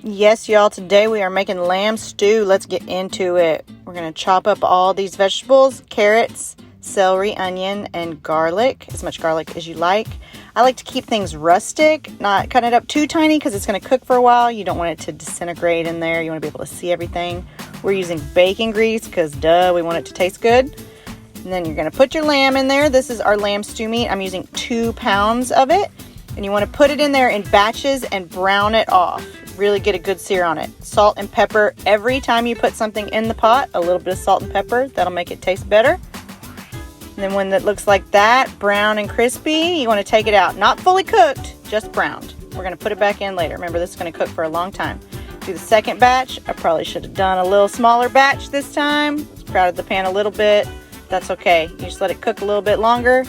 Yes, y'all, today we are making lamb stew. Let's get into it. We're going to chop up all these vegetables, carrots, celery, onion, and garlic, as much garlic as you like. I like to keep things rustic, not cut it up too tiny because it's going to cook for a while. You don't want it to disintegrate in there. You want to be able to see everything. We're using bacon grease because, duh, we want it to taste good. And then you're going to put your lamb in there. This is our lamb stew meat. I'm using 2 pounds of it. And you want to put it in there in batches and brown it off. Really get a good sear on it. Salt and pepper every time you put something in the pot. A little bit of salt and pepper. That'll make it taste better. And then when it looks like that, brown and crispy, you want to take it out. Not fully cooked, just browned. We're going to put it back in later. Remember, this is going to cook for a long time. Do the second batch. I probably should have done a little smaller batch this time. Crowded the pan a little bit. That's okay. You just let it cook a little bit longer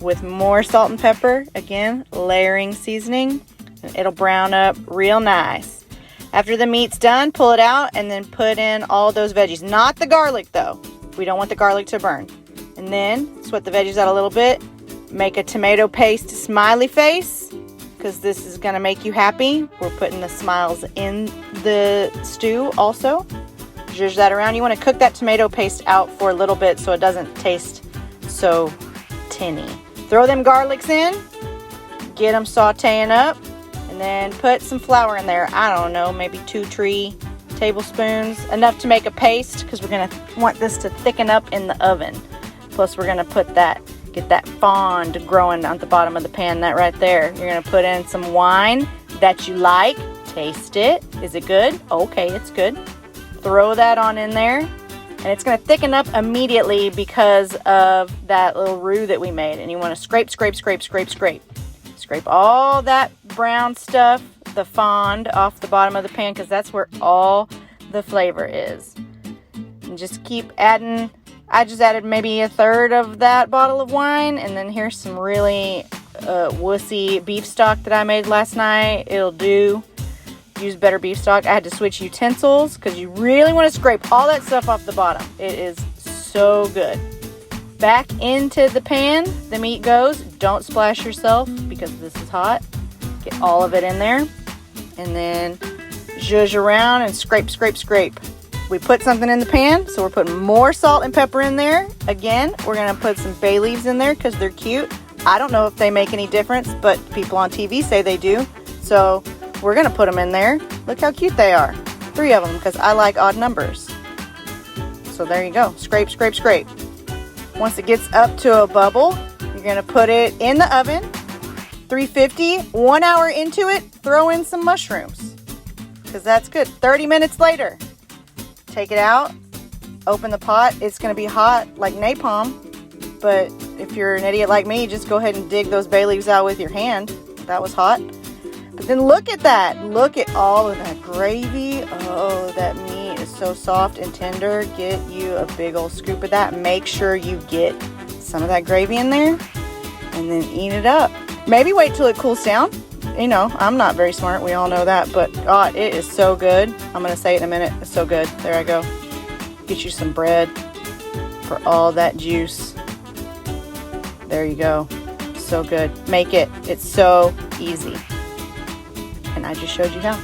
with more salt and pepper. Again, layering seasoning. And it'll brown up real nice. After the meat's done, pull it out and then put in all those veggies. Not the garlic though. We don't want the garlic to burn. And then sweat the veggies out a little bit. Make a tomato paste smiley face because this is going to make you happy. We're putting the smiles in the stew also. Zhuzh that around. You want to cook that tomato paste out for a little bit so it doesn't taste so tinny. Throw them garlics in. Get them sauteing up. And then put some flour in there. I don't know, maybe 2-3 tablespoons. Enough to make a paste because we're going to want this to thicken up in the oven. Plus we're going to put get that fond growing at the bottom of the pan, that right there. You're going to put in some wine that you like. Taste it. Is it good? Okay, it's good. Throw that on in there. And it's going to thicken up immediately because of that little roux that we made. And you want to scrape, scrape, scrape, scrape, scrape. Scrape all that brown stuff, the fond, off the bottom of the pan because that's where all the flavor is. And just keep adding. I just added maybe 1/3 of that bottle of wine. And then here's some really wussy beef stock that I made last night. It'll do. Use better beef stock. I had to switch utensils because you really want to scrape all that stuff off the bottom. It is so good. Back into the pan the meat goes. Don't splash yourself because this is hot. Get all of it in there. And then zhuzh around and scrape, scrape, scrape. We put something in the pan, so we're putting more salt and pepper in there. Again, we're going to put some bay leaves in there because they're cute. I don't know if they make any difference, but people on TV say they do. So we're going to put them in there. Look how cute they are. 3 of them because I like odd numbers. So there you go. Scrape, scrape, scrape. Once it gets up to a bubble, you're going to put it in the oven, 350, 1 hour into it, throw in some mushrooms because that's good. 30 minutes later, take it out, open the pot. It's going to be hot like napalm, but if you're an idiot like me, just go ahead and dig those bay leaves out with your hand. That was hot. But then look at that. Look at all of that gravy. Oh, that meat is so soft and tender. Get you a big old scoop of that. Make sure you get some of that gravy in there and then eat it up. Maybe wait till it cools down. You know, I'm not very smart. We all know that. But God, it is so good. I'm going to say it in a minute. It's so good. There I go. Get you some bread for all that juice. There you go. So good. Make it. It's so easy. And I just showed you how.